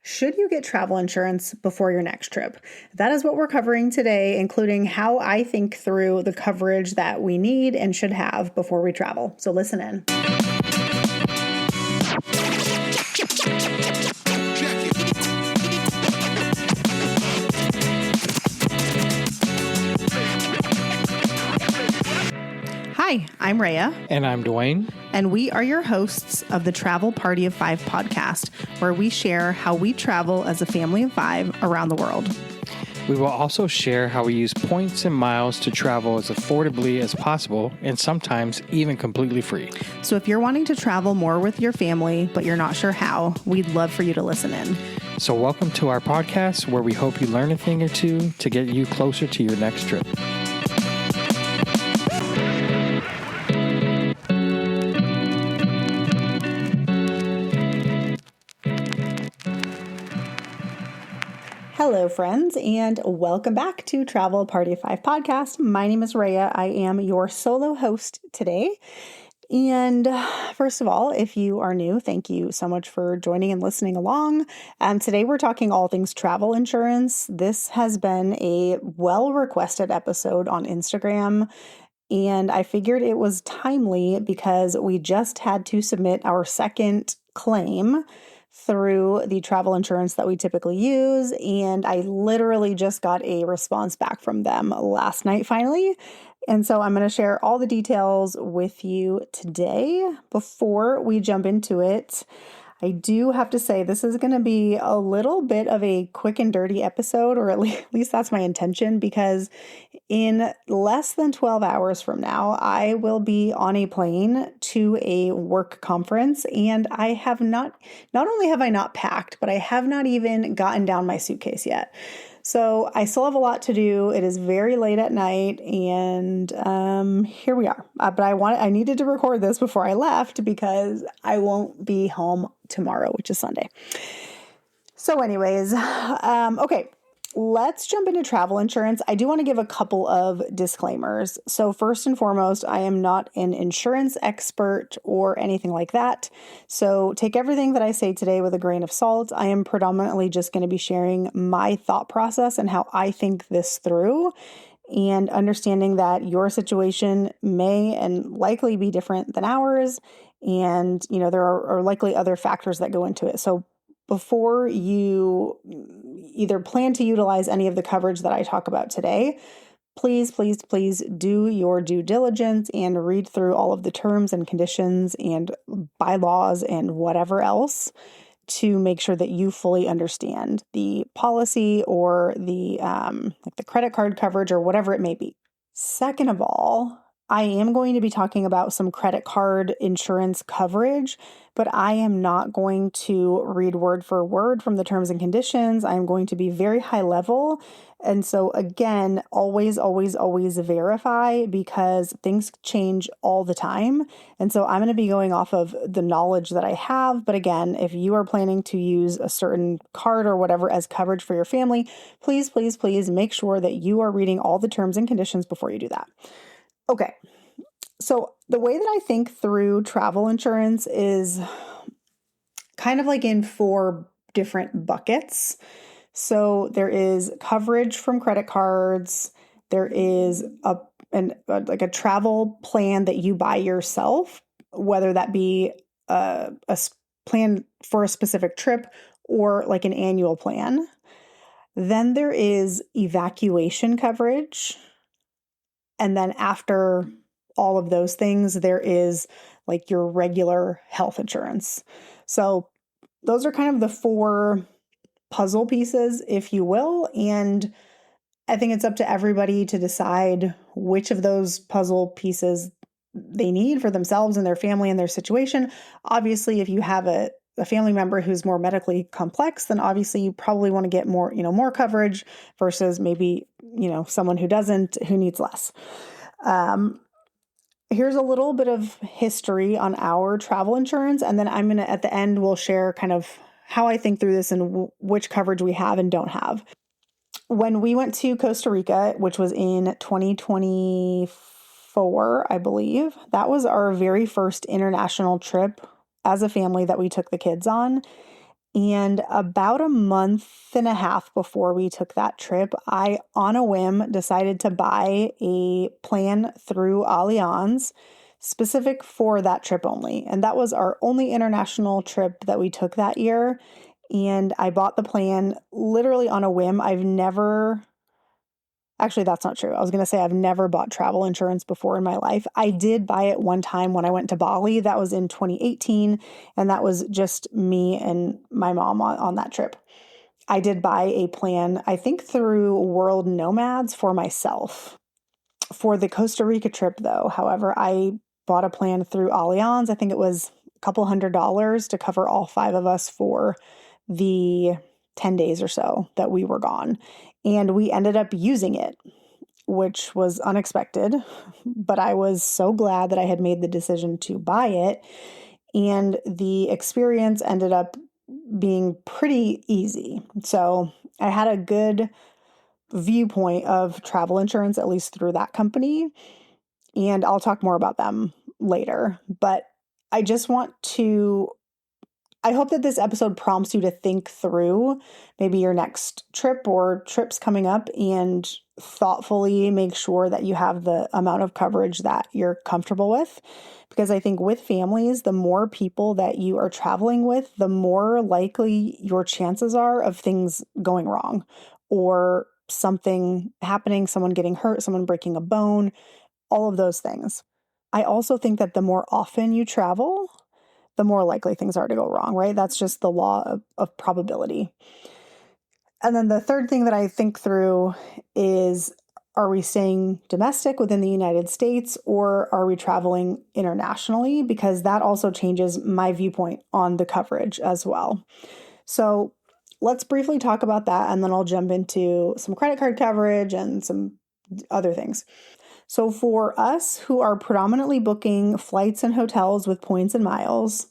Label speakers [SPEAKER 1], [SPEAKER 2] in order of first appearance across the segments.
[SPEAKER 1] Should you get travel insurance before your next trip? That is what we're covering today, including how I think through the coverage that we need and should have before we travel. So listen in. Hi, I'm Rhea.
[SPEAKER 2] And I'm Dwayne.
[SPEAKER 1] And we are your hosts of the Travel Party of Five podcast, where we share how we travel as a family of five around the world.
[SPEAKER 2] We will also share how we use points and miles to travel as affordably as possible and sometimes even completely free.
[SPEAKER 1] So if you're wanting to travel more with your family, but you're not sure how, we'd love for you to listen in.
[SPEAKER 2] So welcome to our podcast, where we hope you learn a thing or two to get you closer to your next trip.
[SPEAKER 1] Hello, friends, and welcome back to Travel Party of Five podcast. My name is Rhea. I am your solo host today. And first of all, if you are new, thank you so much for joining and listening along. Today we're talking all things travel insurance. This has been a well-requested episode on Instagram, and I figured it was timely because we just had to submit our second claim through the travel insurance that we typically use. And I literally just got a response back from them last night, finally. And so I'm going to share all the details with you today. Before we jump into it, I do have to say this is going to be a little bit of a quick and dirty episode, or at least that's my intention, because in less than 12 hours from now, I will be on a plane to a work conference, and I have not only have I not packed, but I have not even gotten down my suitcase yet. So I still have a lot to do. It is very late at night, and here we are. But I needed to record this before I left because I won't be home tomorrow, which is Sunday. So anyways, okay. Let's jump into travel insurance. I do want to give a couple of disclaimers. So first and foremost, I am not an insurance expert or anything like that. So take everything that I say today with a grain of salt. I am predominantly just going to be sharing my thought process and how I think this through, and understanding that your situation may and likely be different than ours. And, there are likely other factors that go into it. So before you either plan to utilize any of the coverage that I talk about today, please do your due diligence and read through all of the terms and conditions and bylaws and whatever else to make sure that you fully understand the policy or the the credit card coverage or whatever it may be. Second of all, I am going to be talking about some credit card insurance coverage, but I am not going to read word for word from the terms and conditions. I'm going to be very high level. And so again, always verify, because things change all the time. And so I'm going to be going off of the knowledge that I have. But again, if you are planning to use a certain card or whatever as coverage for your family, please make sure that you are reading all the terms and conditions before you do that. Okay, so the way that I think through travel insurance is kind of like in four different buckets. So there is coverage from credit cards. There is a travel plan that you buy yourself, whether that be a plan for a specific trip or like an annual plan. Then there is evacuation coverage. And then after all of those things, there is like your regular health insurance. So those are kind of the four puzzle pieces, if you will. And I think it's up to everybody to decide which of those puzzle pieces they need for themselves and their family and their situation. Obviously, if you have a family member who's more medically complex, then obviously you probably want to get more coverage versus maybe, someone who doesn't, who needs less. Here's a little bit of history on our travel insurance. And then I'm going to, at the end, we'll share kind of how I think through this and which coverage we have and don't have. When we went to Costa Rica, which was in 2024, I believe, that was our very first international trip as a family that we took the kids on. And about a month and a half before we took that trip, I, on a whim, decided to buy a plan through Allianz specific for that trip only. And that was our only international trip that we took that year. And I bought the plan literally on a whim. Actually, that's not true. I was going to say I've never bought travel insurance before in my life. I did buy it one time when I went to Bali. That was in 2018, and that was just me and my mom on that trip. I did buy a plan, I think through World Nomads for myself. For the Costa Rica trip, though, however, I bought a plan through Allianz. I think it was a couple $100s to cover all 5 of us for the 10 days or so that we were gone. And we ended up using it, which was unexpected, but I was so glad that I had made the decision to buy it. And the experience ended up being pretty easy. So I had a good viewpoint of travel insurance, at least through that company. And I'll talk more about them later. But I just want to I hope that this episode prompts you to think through maybe your next trip or trips coming up and thoughtfully make sure that you have the amount of coverage that you're comfortable with. Because I think with families, the more people that you are traveling with, the more likely your chances are of things going wrong or something happening, someone getting hurt, someone breaking a bone, all of those things. I also think that the more often you travel, the more likely things are to go wrong, right? That's just the law of probability. And then the third thing that I think through is, are we staying domestic within the United States or are we traveling internationally? Because that also changes my viewpoint on the coverage as well. So let's briefly talk about that, and then I'll jump into some credit card coverage and some other things. So for us who are predominantly booking flights and hotels with points and miles,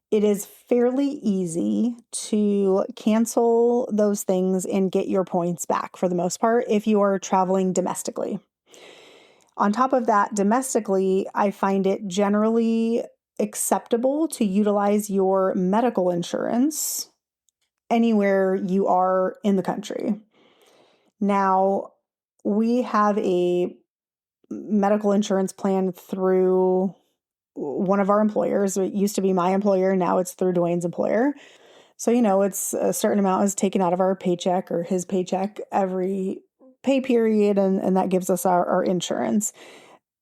[SPEAKER 1] it is fairly easy to cancel those things and get your points back for the most part if you are traveling domestically. On top of that, domestically, I find it generally acceptable to utilize your medical insurance anywhere you are in the country. Now, we have a medical insurance plan through one of our employers. It used to be my employer. Now it's through Dwayne's employer. So, it's a certain amount is taken out of our paycheck or his paycheck every pay period. And that gives us our insurance.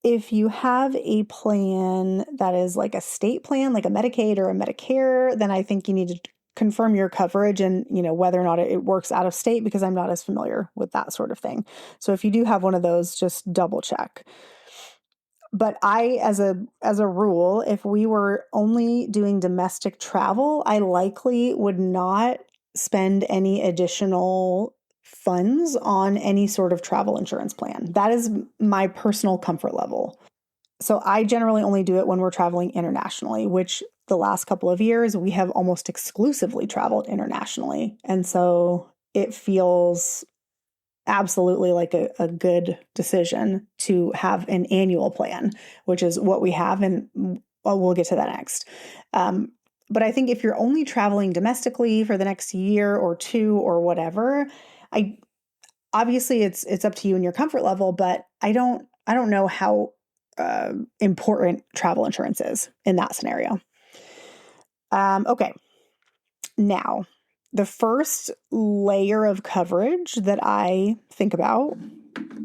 [SPEAKER 1] If you have a plan that is like a state plan, like a Medicaid or a Medicare, then I think you need to confirm your coverage and, whether or not it works out of state, because I'm not as familiar with that sort of thing. So if you do have one of those, just double check. But as a rule, if we were only doing domestic travel, I likely would not spend any additional funds on any sort of travel insurance plan. That is my personal comfort level. So I generally only do it when we're traveling internationally, which the last couple of years, we have almost exclusively traveled internationally. And so it feels absolutely like a good decision to have an annual plan, which is what we have. And we'll get to that next. But I think if you're only traveling domestically for the next year or two or whatever, obviously it's up to you and your comfort level, but I don't know how important travel insurance is in that scenario. Okay. Now, the first layer of coverage that I think about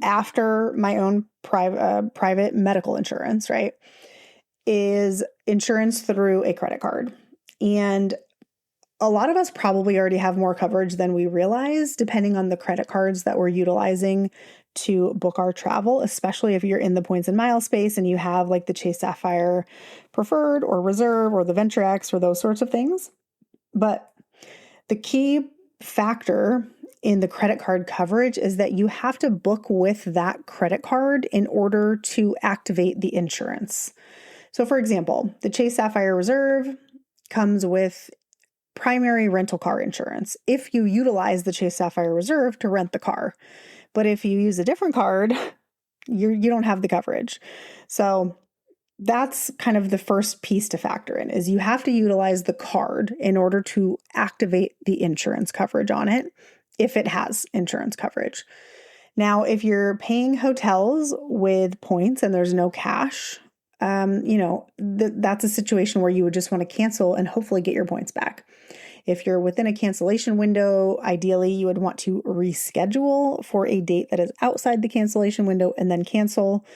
[SPEAKER 1] after my own private medical insurance, right, is insurance through a credit card. And a lot of us probably already have more coverage than we realize, depending on the credit cards that we're utilizing to book our travel, especially if you're in the points and miles space and you have like the Chase Sapphire Preferred or Reserve or the Venture X or those sorts of things. But the key factor in the credit card coverage is that you have to book with that credit card in order to activate the insurance. So for example, the Chase Sapphire Reserve comes with primary rental car insurance if you utilize the Chase Sapphire Reserve to rent the car. But if you use a different card, you don't have the coverage. So that's kind of the first piece to factor in, is you have to utilize the card in order to activate the insurance coverage on it, if it has insurance coverage. Now, if you're paying hotels with points and there's no cash, that's a situation where you would just want to cancel and hopefully get your points back. If you're within a cancellation window, ideally you would want to reschedule for a date that is outside the cancellation window and then cancel.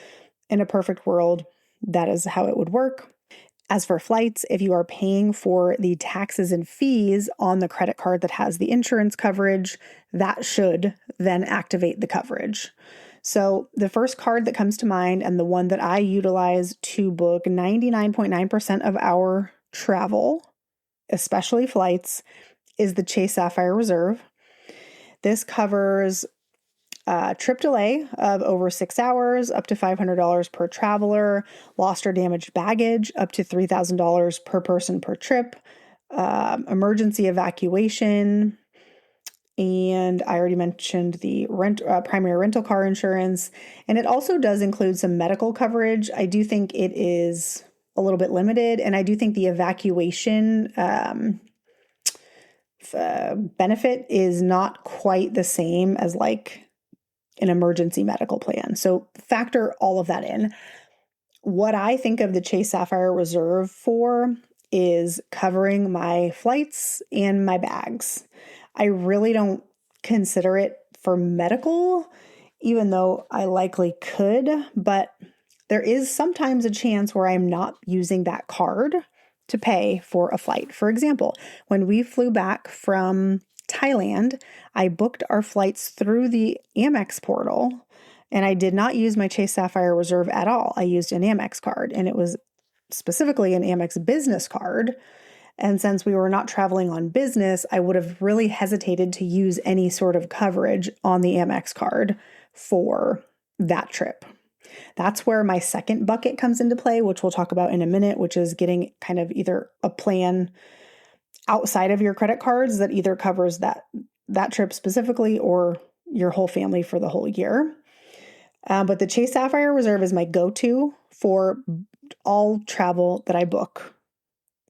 [SPEAKER 1] In a perfect world, that is how it would work. As for flights, if you are paying for the taxes and fees on the credit card that has the insurance coverage, that should then activate the coverage. So the first card that comes to mind, and the one that I utilize to book 99.9% of our travel, especially flights, is the Chase Sapphire Reserve. This covers trip delay of over 6 hours, up to $500 per traveler, lost or damaged baggage, up to $3,000 per person per trip, emergency evacuation, and I already mentioned the primary rental car insurance, and it also does include some medical coverage. I do think it is a little bit limited, and I do think the evacuation benefit is not quite the same as like an emergency medical plan. So factor all of that in. What I think of the Chase Sapphire Reserve for is covering my flights and my bags. I really don't consider it for medical, even though I likely could, but there is sometimes a chance where I'm not using that card to pay for a flight. For example, when we flew back from Thailand, I booked our flights through the Amex portal, and I did not use my Chase Sapphire Reserve at all. I used an Amex card, and it was specifically an Amex business card. And since we were not traveling on business, I would have really hesitated to use any sort of coverage on the Amex card for that trip. That's where my second bucket comes into play, which we'll talk about in a minute, which is getting kind of either a plan outside of your credit cards that either covers that trip specifically or your whole family for the whole year. But the Chase Sapphire Reserve is my go-to for all travel that I book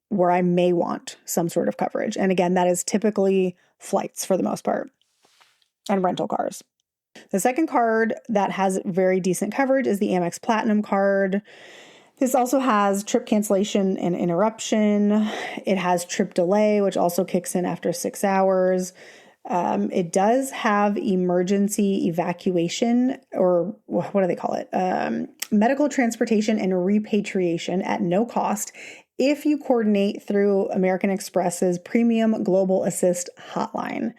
[SPEAKER 1] where I may want some sort of coverage. And again, that is typically flights for the most part and rental cars. The second card that has very decent coverage is the Amex Platinum card. This also has trip cancellation and interruption. It has trip delay, which also kicks in after 6 hours. It does have emergency evacuation, or what do they call it? Medical transportation and repatriation at no cost if you coordinate through American Express's Premium Global Assist hotline.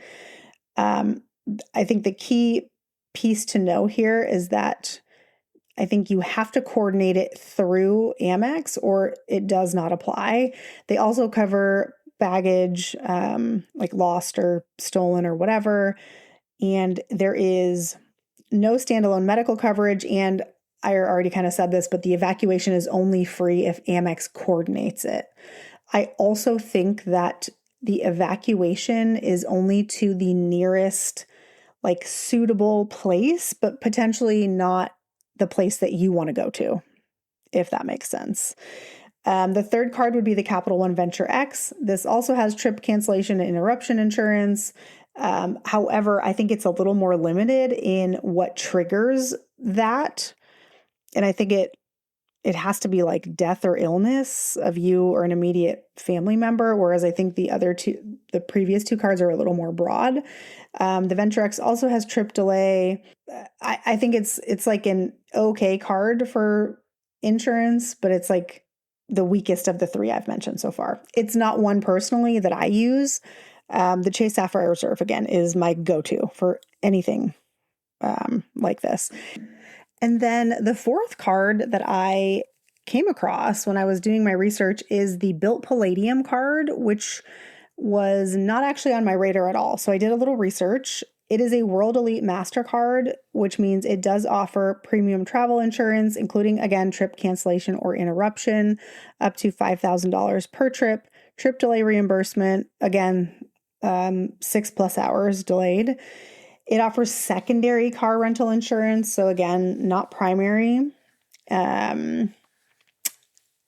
[SPEAKER 1] I think the key piece to know here is that I think you have to coordinate it through Amex or it does not apply. They also cover baggage, like lost or stolen or whatever. And there is no standalone medical coverage. And I already kind of said this, but the evacuation is only free if Amex coordinates it. I also think that the evacuation is only to the nearest like suitable place, but potentially not the place that you want to go to, if that makes sense. The third card would be the Capital One Venture X. This also has trip cancellation and interruption insurance. However, I think it's a little more limited in what triggers that. And I think it has to be like death or illness of you or an immediate family member, whereas I think the previous two cards are a little more broad. The Venture X also has trip delay. I think it's like an okay card for insurance, but it's like the weakest of the three I've mentioned so far. It's not one personally that I use. The Chase Sapphire Reserve, again, is my go-to for anything like this. And then the fourth card that I came across when I was doing my research is the Bilt Palladium card, which was not actually on my radar at all. So I did a little research. It is a World Elite MasterCard, which means it does offer premium travel insurance, including, again, trip cancellation or interruption, up to $5,000 per trip, trip delay reimbursement, again, 6+ hours delayed. It offers secondary car rental insurance. So again, not primary.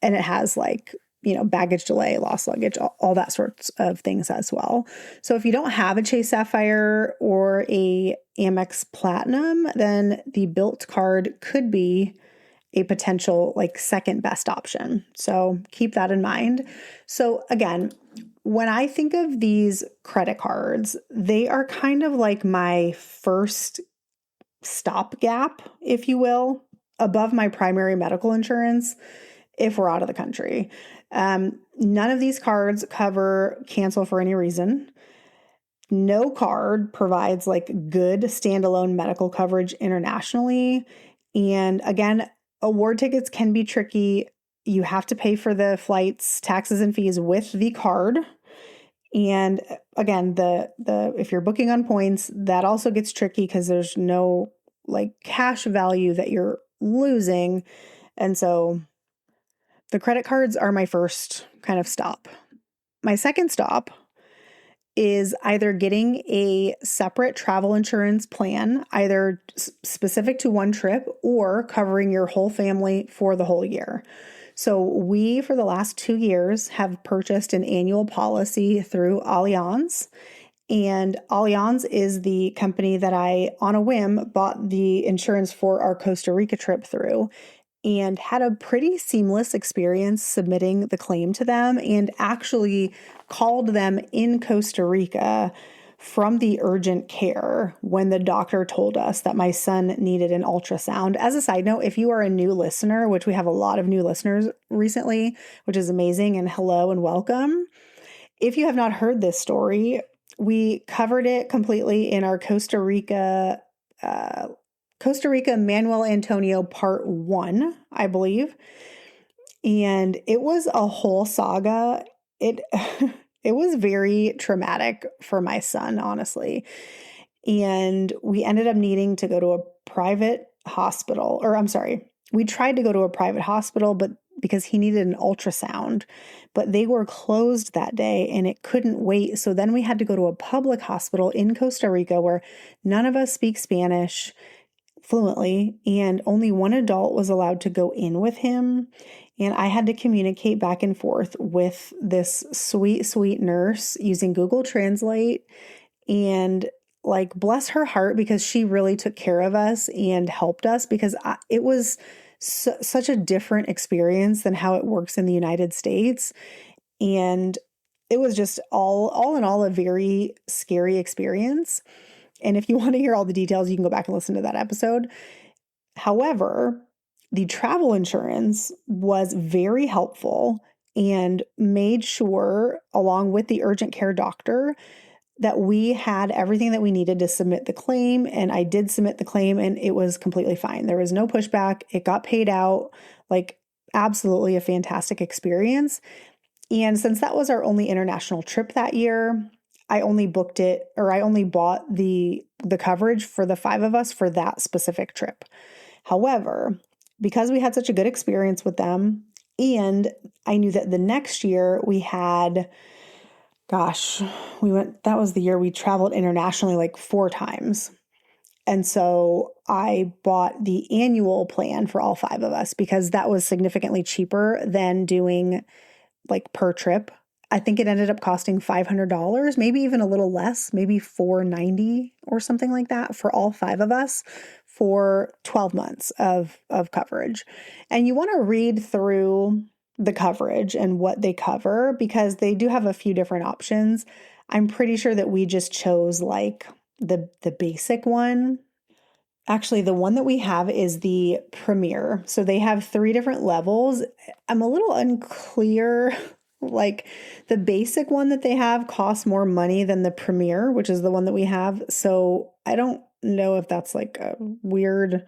[SPEAKER 1] And it has like, baggage delay, lost luggage, all that sorts of things as well. So if you don't have a Chase Sapphire or a Amex Platinum, then the Bilt card could be a potential like second best option. So keep that in mind. So again, when I think of these credit cards, they are kind of like my first stopgap, if you will, above my primary medical insurance if we're out of the country. None of these cards cover cancel for any reason. No card provides like good standalone medical coverage internationally. And again, award tickets can be tricky. You have to pay for the flights, taxes, and fees with the card. And again, the if you're booking on points, that also gets tricky because there's no like cash value that you're losing. And so the credit cards are my first kind of stop. My second stop is either getting a separate travel insurance plan, either specific to one trip or covering your whole family for the whole year. So we, for the last 2 years, have purchased an annual policy through Allianz. And Allianz is the company that I, on a whim, bought the insurance for our Costa Rica trip through, and had a pretty seamless experience submitting the claim to them, and actually called them in Costa Rica from the urgent care when the doctor told us that my son needed an ultrasound. As a side note, if you are a new listener, which we have a lot of new listeners recently, which is amazing, and hello and welcome. If you have not heard this story, we covered it completely in our Costa Rica Manuel Antonio Part 1, I believe. And it was a whole saga. It it was very traumatic for my son, honestly. And we ended up needing to go to a private hospital, we tried to go to a private hospital, but because he needed an ultrasound, but they were closed that day and it couldn't wait. So then we had to go to a public hospital in Costa Rica where none of us speak Spanish fluently, and only one adult was allowed to go in with him. And I had to communicate back and forth with this sweet, sweet nurse using Google Translate. And like, bless her heart, because she really took care of us and helped us, because it was such a different experience than how it works in the United States. And it was just all in all a very scary experience. And if you want to hear all the details, you can go back and listen to that episode. However, the travel insurance was very helpful and made sure, along with the urgent care doctor, that we had everything that we needed to submit the claim. And I did submit the claim and it was completely fine. There was no pushback. It got paid out. Like, absolutely a fantastic experience. And since that was our only international trip that year, I only bought the coverage for the 5 of us for that specific trip. However, because we had such a good experience with them, and I knew that the next year we had, that was the year we traveled internationally like 4 times. And so I bought the annual plan for all 5 of us because that was significantly cheaper than doing like per trip. I think it ended up costing $500, maybe even a little less, maybe $490 or something like that for all 5 of us for 12 months of coverage. And you want to read through the coverage and what they cover because they do have a few different options. I'm pretty sure that we just chose like the basic one. Actually, the one that we have is the Premier. So they have 3 different levels. I'm a little unclear. Like, the basic one that they have costs more money than the Premier, which is the one that we have. So I don't know if that's like a weird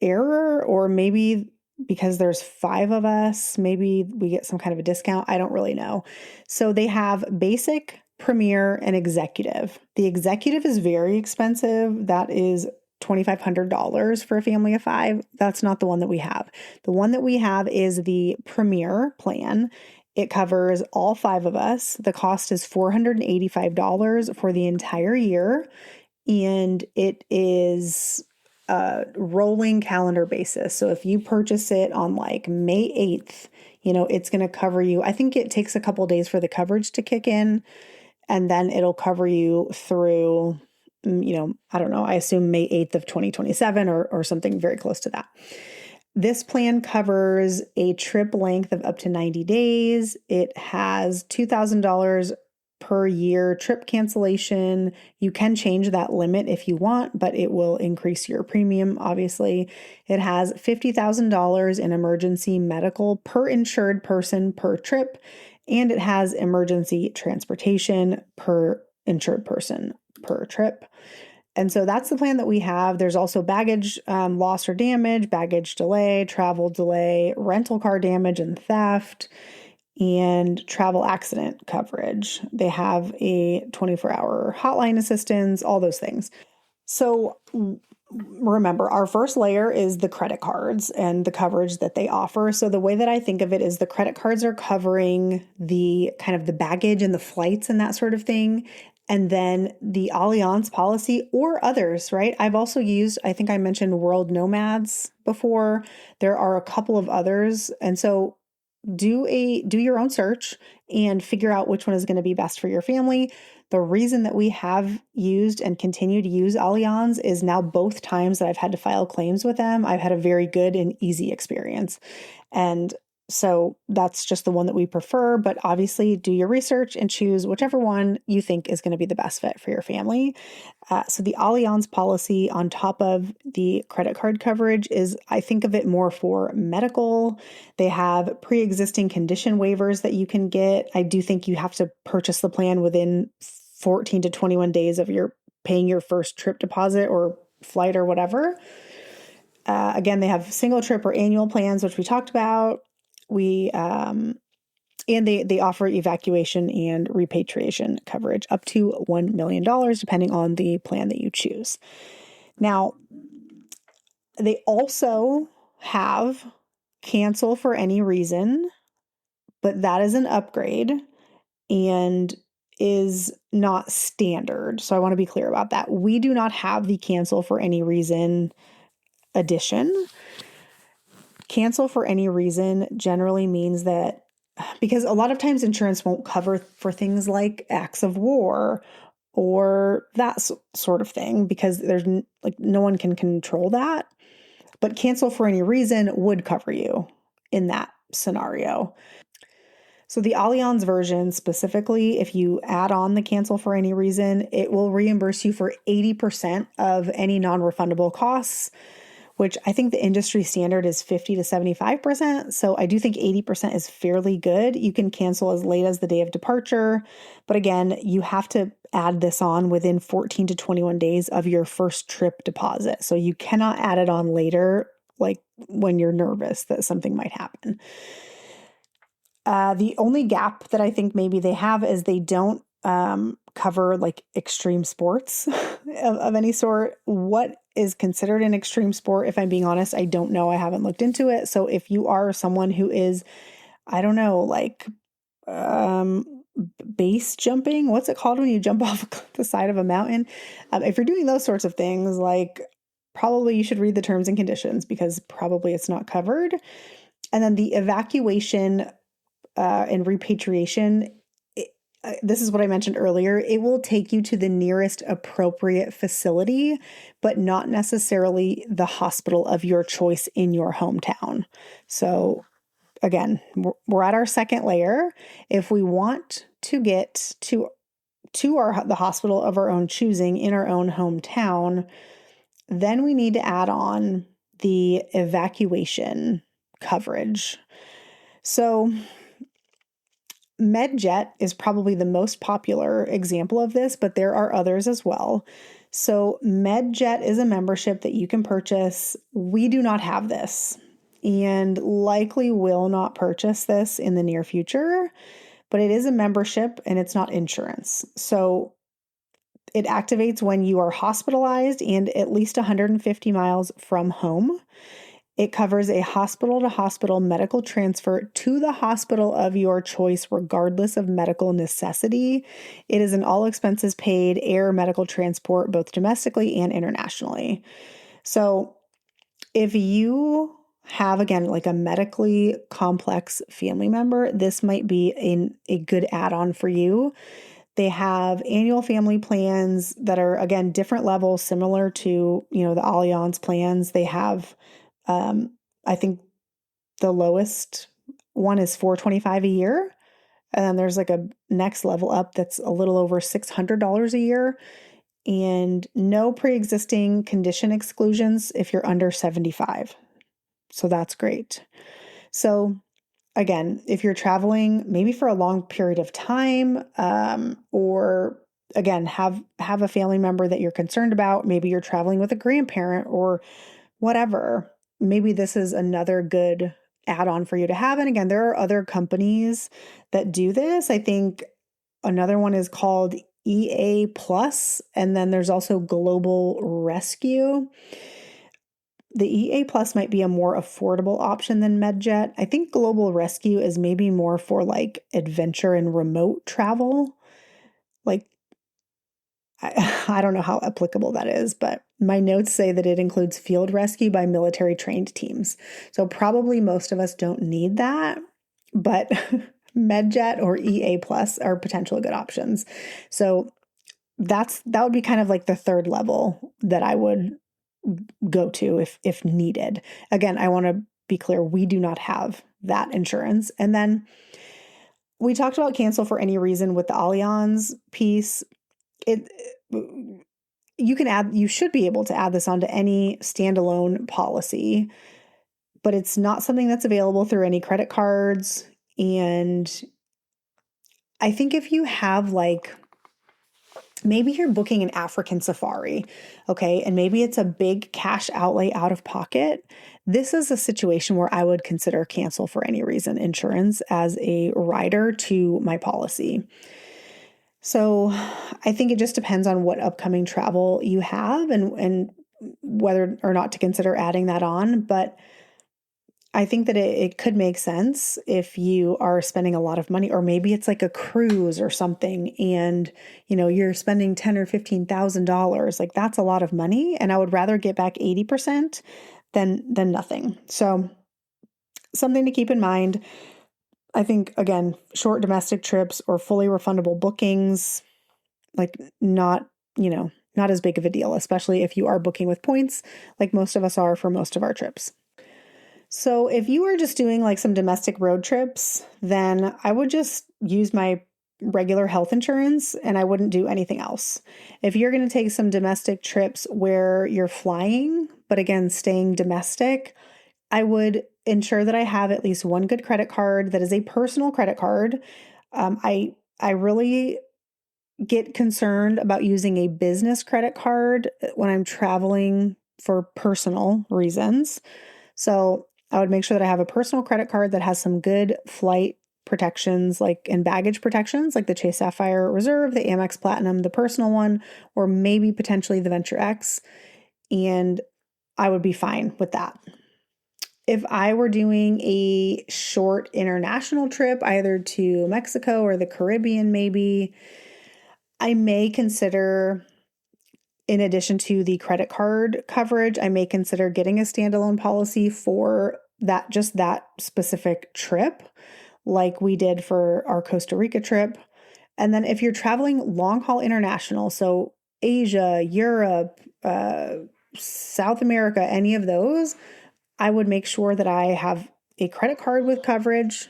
[SPEAKER 1] error, or maybe because there's 5 of us, maybe we get some kind of a discount. I don't really know. So they have basic, Premier, and executive. The executive is very expensive. That is $2,500 for a family of 5. That's not the one that we have. The one that we have is the Premier plan. It covers all 5 of us. The cost is $485 for the entire year, and it is a rolling calendar basis. So if you purchase it on like May 8th, it's going to cover you. I think it takes a couple days for the coverage to kick in, and then it'll cover you through, I don't know, I assume May 8th of 2027 or something very close to that. This plan covers a trip length of up to 90 days. It has $2,000 per year trip cancellation. You can change that limit if you want, but it will increase your premium, obviously. It has $50,000 in emergency medical per insured person per trip, and it has emergency transportation per insured person per trip. And so that's the plan that we have. There's also baggage loss or damage, baggage delay, travel delay, rental car damage and theft, and travel accident coverage. They have a 24-hour hotline assistance, all those things. So remember, our first layer is the credit cards and the coverage that they offer. So the way that I think of it is the credit cards are covering the kind of the baggage and the flights and that sort of thing. And then the Allianz policy or others, right? I've also used, I think I mentioned World Nomads before. There are a couple of others. And so do your own search and figure out which one is going to be best for your family. The reason that we have used and continue to use Allianz is now both times that I've had to file claims with them, I've had a very good and easy experience. And so that's just the one that we prefer, but obviously do your research and choose whichever one you think is going to be the best fit for your family. So the Allianz policy on top of the credit card coverage is, I think of it more for medical. They have pre-existing condition waivers that you can get. I do think you have to purchase the plan within 14 to 21 days of your paying your first trip deposit or flight or whatever. Again, they have single trip or annual plans, which we talked about. And they offer evacuation and repatriation coverage up to $1 million, depending on the plan that you choose. Now, they also have cancel for any reason, but that is an upgrade and is not standard. So I want to be clear about that. We do not have the cancel for any reason addition. Cancel for any reason generally means that, because a lot of times insurance won't cover for things like acts of war or that sort of thing, because there's no one can control that. But cancel for any reason would cover you in that scenario. So the Allianz version specifically, if you add on the cancel for any reason, it will reimburse you for 80% of any non-refundable costs, which I think the industry standard is 50 to 75%. So I do think 80% is fairly good. You can cancel as late as the day of departure. But again, you have to add this on within 14 to 21 days of your first trip deposit. So you cannot add it on later, like when you're nervous that something might happen. The only gap that I think maybe they have is they don't cover like extreme sports of any sort. What is considered an extreme sport? If I'm being honest, I don't know. I haven't looked into it. So if you are someone who is, I don't know, like base jumping, what's it called when you jump off the side of a mountain? If you're doing those sorts of things, like probably you should read the terms and conditions, because probably it's not covered. And then the evacuation and repatriation, this is what I mentioned earlier. It will take you to the nearest appropriate facility, but not necessarily the hospital of your choice in your hometown. So again, we're at our second layer. If we want to get to the hospital of our own choosing in our own hometown, then we need to add on the evacuation coverage. So Medjet is probably the most popular example of this, but there are others as well. So Medjet is a membership that you can purchase. We do not have this and likely will not purchase this in the near future, but it is a membership and it's not insurance. So it activates when you are hospitalized and at least 150 miles from home. It covers a hospital-to-hospital medical transfer to the hospital of your choice, regardless of medical necessity. It is an all-expenses-paid air medical transport, both domestically and internationally. So if you have, again, like a medically complex family member, this might be a good add-on for you. They have annual family plans that are, again, different levels, similar to, the Allianz plans. They have, I think the lowest one is $425 a year. And then there's like a next level up that's a little over $600 a year, and no pre-existing condition exclusions if you're under 75. So that's great. So again, if you're traveling maybe for a long period of time, or again, have a family member that you're concerned about, maybe you're traveling with a grandparent or whatever, maybe this is another good add-on for you to have. And again, there are other companies that do this. I think another one is called EA Plus, and then there's also Global Rescue. The EA Plus might be a more affordable option than Medjet. I think Global Rescue is maybe more for like adventure and remote travel. Like, I don't know how applicable that is, but my notes say that it includes field rescue by military trained teams. So probably most of us don't need that, but Medjet or EA Plus are potentially good options. So that would be kind of like the third level that I would go to if needed. Again, I want to be clear, we do not have that insurance. And then we talked about cancel for any reason with the Allianz piece. You should be able to add this onto any standalone policy, but it's not something that's available through any credit cards. And I think if you have maybe you're booking an African safari, okay, and maybe it's a big cash outlay out of pocket, this is a situation where I would consider cancel for any reason insurance as a rider to my policy. So I think it just depends on what upcoming travel you have and whether or not to consider adding that on. But I think that it could make sense if you are spending a lot of money, or maybe it's like a cruise or something, and you're spending $10,000 or $15,000. Like, that's a lot of money, and I would rather get back 80% than nothing. So something to keep in mind. I think, again, short domestic trips or fully refundable bookings, like not as big of a deal, especially if you are booking with points, like most of us are for most of our trips. So if you are just doing like some domestic road trips, then I would just use my regular health insurance and I wouldn't do anything else. If you're going to take some domestic trips where you're flying, but again, staying domestic, I would ensure that I have at least one good credit card that is a personal credit card. I really get concerned about using a business credit card when I'm traveling for personal reasons. So I would make sure that I have a personal credit card that has some good flight protections, and baggage protections, like the Chase Sapphire Reserve, the Amex Platinum, the personal one, or maybe potentially the Venture X. And I would be fine with that. If I were doing a short international trip, either to Mexico or the Caribbean, maybe, I may consider, in addition to the credit card coverage, I may consider getting a standalone policy for that specific trip, like we did for our Costa Rica trip. And then if you're traveling long haul international, so Asia, Europe, South America, any of those, I would make sure that I have a credit card with coverage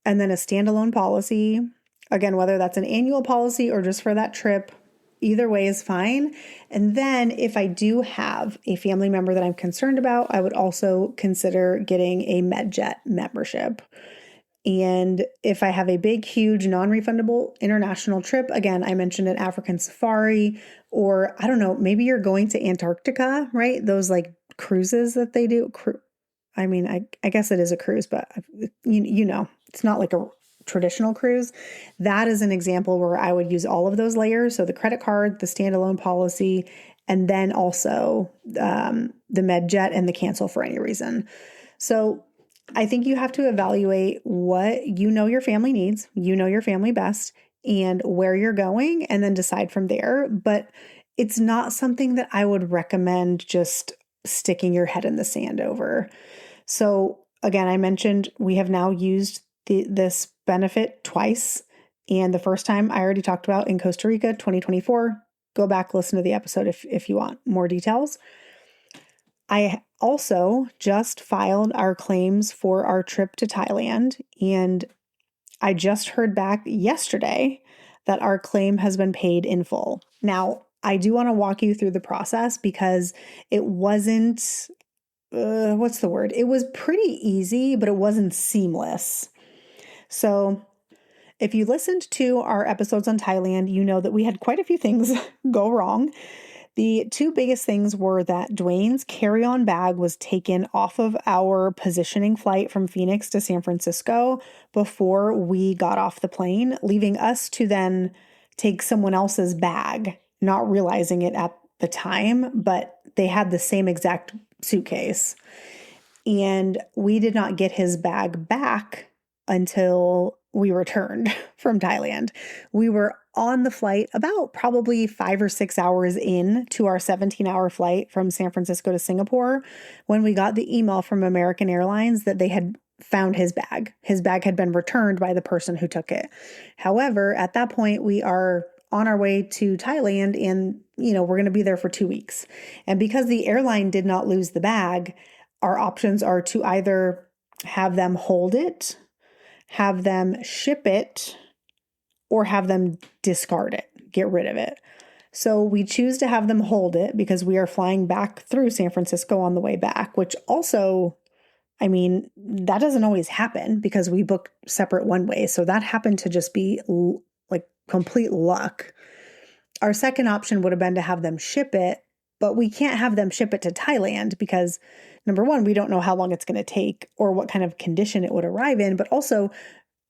[SPEAKER 1] and then a standalone policy. Again, whether that's an annual policy or just for that trip, either way is fine. And then if I do have a family member that I'm concerned about, I would also consider getting a Medjet membership. And if I have a big, huge, non-refundable international trip, again, I mentioned an African safari, or I don't know, maybe you're going to Antarctica, right? Those cruises that they do. I guess it is a cruise, but it's not like a traditional cruise. That is an example where I would use all of those layers. So the credit card, the standalone policy, and then also the Medjet and the cancel for any reason. So I think you have to evaluate what your family needs, your family best, and where you're going, and then decide from there. But it's not something that I would recommend just sticking your head in the sand over. So again, I mentioned we have now used this benefit twice. And the first time I already talked about in Costa Rica, 2024. Go back, listen to the episode if you want more details. I also just filed our claims for our trip to Thailand, and I just heard back yesterday that our claim has been paid in full. Now, I do want to walk you through the process because it wasn't, what's the word? It was pretty easy, but it wasn't seamless. So if you listened to our episodes on Thailand, you know that we had quite a few things go wrong. The two biggest things were that Dwayne's carry-on bag was taken off of our positioning flight from Phoenix to San Francisco before we got off the plane, leaving us to then take someone else's bag, not realizing it at the time, but they had the same exact suitcase. And we did not get his bag back until we returned from Thailand. We were on the flight about probably 5 or 6 hours in to our 17-hour flight from San Francisco to Singapore when we got the email from American Airlines that they had found his bag. His bag had been returned by the person who took it. However, at that point, we are on our way to Thailand and, we're going to be there for 2 weeks. And because the airline did not lose the bag, our options are to either have them hold it, have them ship it, or have them discard it, get rid of it. So we choose to have them hold it because we are flying back through San Francisco on the way back, which also, that doesn't always happen because we book separate one ways. So that happened to just be like complete luck. Our second option would have been to have them ship it, but we can't have them ship it to Thailand because number one, we don't know how long it's going to take or what kind of condition it would arrive in, but also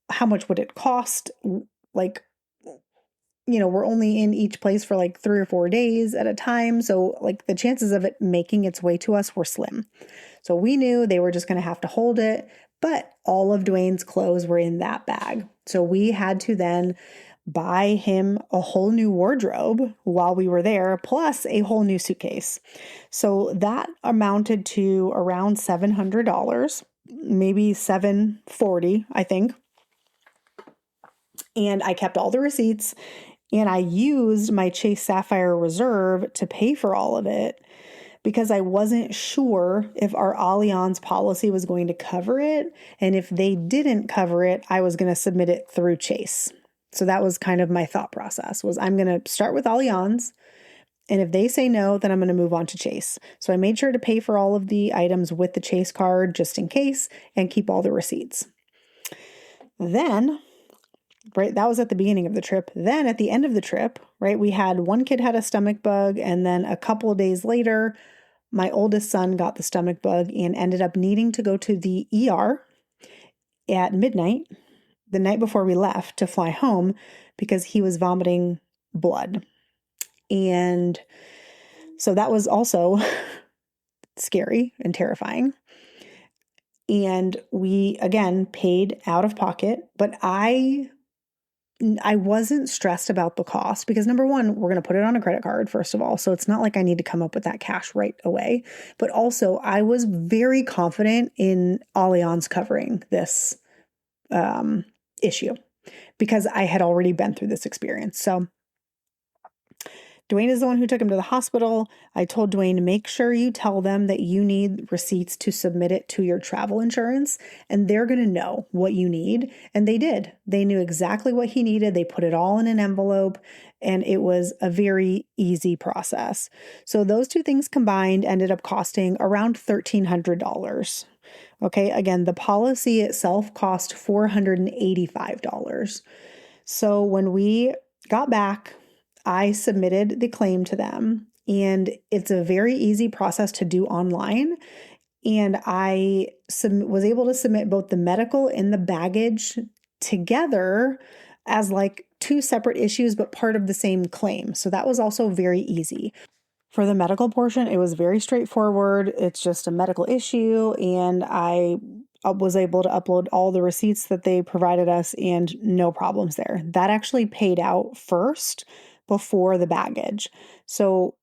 [SPEAKER 1] how much would it cost? We're only in each place for 3 or 4 days at a time. So the chances of it making its way to us were slim. So we knew they were just going to have to hold it, but all of Dwayne's clothes were in that bag. So we had to then buy him a whole new wardrobe while we were there, plus a whole new suitcase. So that amounted to around $700, maybe $740, I think. And I kept all the receipts and I used my Chase Sapphire Reserve to pay for all of it because I wasn't sure if our Allianz policy was going to cover it. And if they didn't cover it, I was going to submit it through Chase. So that was kind of my thought process was I'm going to start with Allianz. And if they say no, then I'm going to move on to Chase. So I made sure to pay for all of the items with the Chase card just in case and keep all the receipts. Then, right, that was at the beginning of the trip. Then at the end of the trip, right, we had one kid had a stomach bug. And then a couple of days later, my oldest son got the stomach bug and ended up needing to go to the ER at midnight the night before we left to fly home because he was vomiting blood. And so that was also scary and terrifying. And we, again, paid out of pocket, but I wasn't stressed about the cost because number one, we're going to put it on a credit card, first of all. So it's not like I need to come up with that cash right away. But also I was very confident in Allianz covering this issue because I had already been through this experience. So Dwayne is the one who took him to the hospital. I told Dwayne, make sure you tell them that you need receipts to submit it to your travel insurance, and they're going to know what you need. And they did. They knew exactly what he needed. They put it all in an envelope, and it was a very easy process. So those two things combined ended up costing around $1,300. Okay, again, the policy itself cost $485. So when we got back, I submitted the claim to them, and it's a very easy process to do online. And I was able to submit both the medical and the baggage together as two separate issues, but part of the same claim. So that was also very easy. For the medical portion, it was very straightforward. It's just a medical issue, and I was able to upload all the receipts that they provided us and no problems there. That actually paid out first before the baggage. So,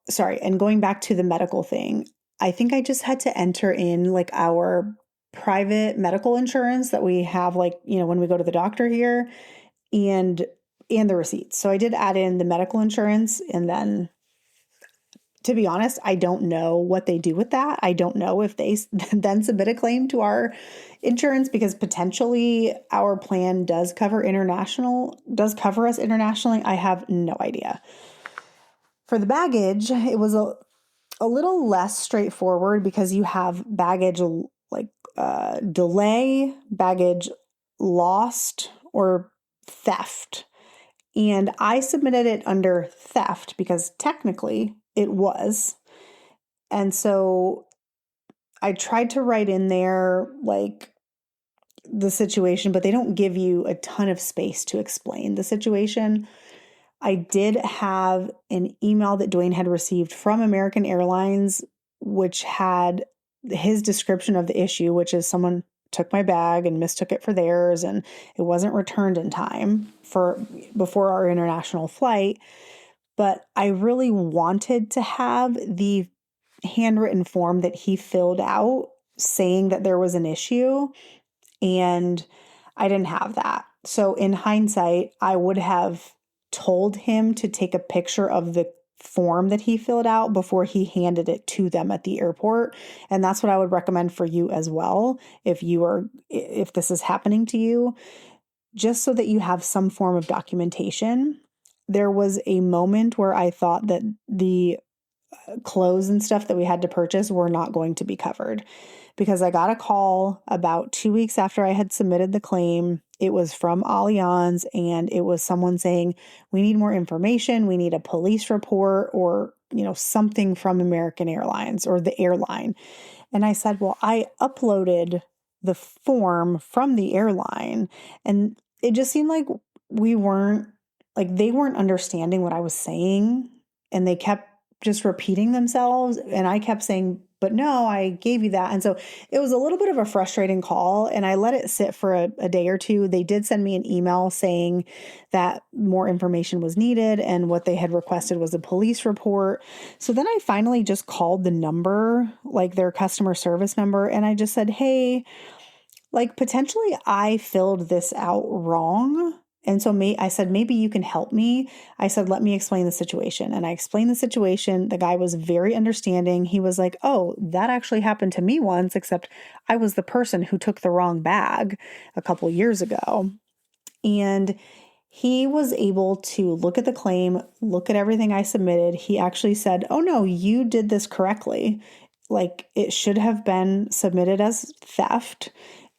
[SPEAKER 1] and going back to the medical thing, I think I just had to enter in like our private medical insurance that we have, like, when we go to the doctor here, and the receipts. So I did add in the medical insurance, and then, to be honest, I don't know what they do with that. I don't know if they then submit a claim to our insurance, because potentially our plan does cover us internationally. I have no idea. For the baggage, it was a little less straightforward, because you have baggage like delay, baggage lost, or theft. And I submitted it under theft because technically it was. And so I tried to write in there like the situation, but they don't give you a ton of space to explain the situation. I did have an email that Dwayne had received from American Airlines, which had his description of the issue, which is someone took my bag and mistook it for theirs, and it wasn't returned in time before our international flight. But I really wanted to have the handwritten form that he filled out saying that there was an issue, and I didn't have that. So in hindsight, I would have told him to take a picture of the form that he filled out before he handed it to them at the airport. And that's what I would recommend for you as well, if this is happening to you, just so that you have some form of documentation. There was a moment where I thought that the clothes and stuff that we had to purchase were not going to be covered, because I got a call about 2 weeks after I had submitted the claim. It was from Allianz, and it was someone saying, we need more information. We need a police report, or, something from American Airlines or the airline. And I said, well, I uploaded the form from the airline, and it just seemed like they weren't understanding what I was saying, and they kept just repeating themselves. And I kept saying, but no, I gave you that. And so it was a little bit of a frustrating call, and I let it sit for a day or two. They did send me an email saying that more information was needed, and what they had requested was a police report. So then I finally just called the number, like their customer service number, and I just said, hey, like potentially I filled this out wrong. And so I said, maybe you can help me. I said, let me explain the situation. And I explained the situation. The guy was very understanding. He was like, oh, that actually happened to me once, except I was the person who took the wrong bag a couple years ago. And he was able to look at the claim, look at everything I submitted. He actually said, oh no, you did this correctly. Like, it should have been submitted as theft.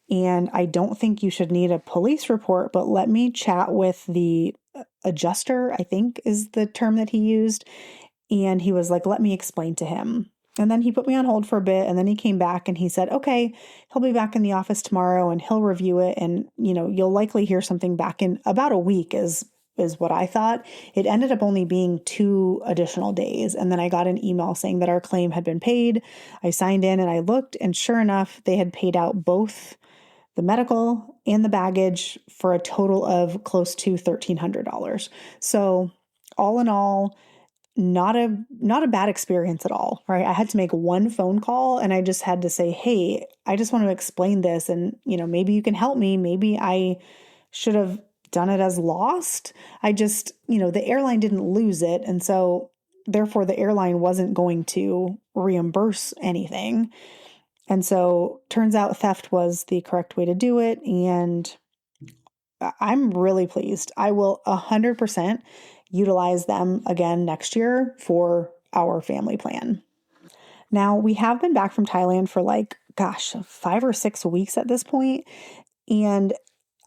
[SPEAKER 1] And I don't think you should need a police report, but let me chat with the adjuster, I think is the term that he used. And he was like, let me explain to him. And then he put me on hold for a bit, and then he came back and he said, okay, he'll be back in the office tomorrow and he'll review it. And, you'll likely hear something back in about a week is what I thought. It ended up only being 2 additional days. And then I got an email saying that our claim had been paid. I signed in and I looked, and sure enough, they had paid out both the medical and the baggage for a total of close to $1,300. So all in all, not a bad experience at all, right? I had to make one phone call, and I just had to say, hey, I just want to explain this, and maybe you can help me. Maybe I should have done it as lost. I just, the airline didn't lose it, and so therefore the airline wasn't going to reimburse anything. And so turns out theft was the correct way to do it. And I'm really pleased. I will 100% utilize them again next year for our family plan. Now, we have been back from Thailand for 5 or 6 weeks at this point. And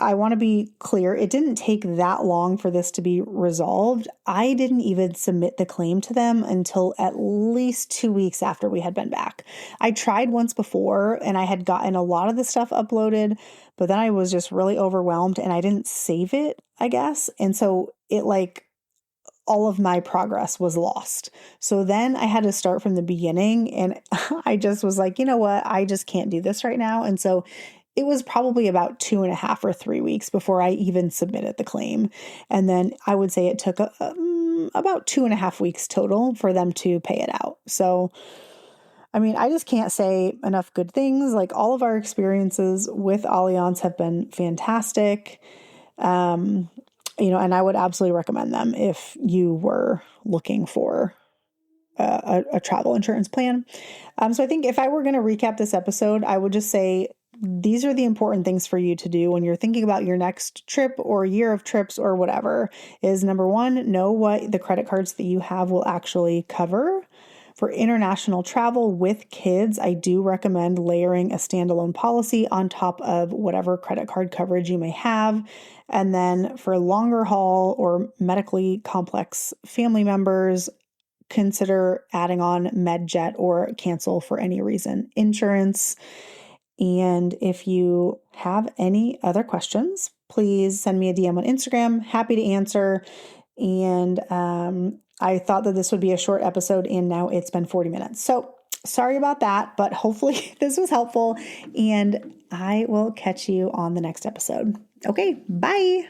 [SPEAKER 1] I want to be clear, it didn't take that long for this to be resolved. I didn't even submit the claim to them until at least 2 weeks after we had been back. I tried once before, and I had gotten a lot of the stuff uploaded, but then I was just really overwhelmed and I didn't save it, I guess. And so all of my progress was lost. So then I had to start from the beginning, and I just was like, you know what? I just can't do this right now. And so it was probably about 2.5 or 3 weeks before I even submitted the claim. And then I would say it took about 2.5 weeks total for them to pay it out. So I mean, I just can't say enough good things. Like all of our experiences with Allianz have been fantastic. And I would absolutely recommend them if you were looking for a travel insurance plan. So I think if I were going to recap this episode, I would just say these are the important things for you to do when you're thinking about your next trip or year of trips or whatever. Is number one, know what the credit cards that you have will actually cover. For international travel with kids, I do recommend layering a standalone policy on top of whatever credit card coverage you may have. And then for longer haul or medically complex family members, consider adding on Medjet or cancel for any reason insurance. And if you have any other questions, please send me a DM on Instagram. Happy to answer. And I thought that this would be a short episode, and now it's been 40 minutes. So sorry about that, but hopefully this was helpful, and I will catch you on the next episode. Okay, bye.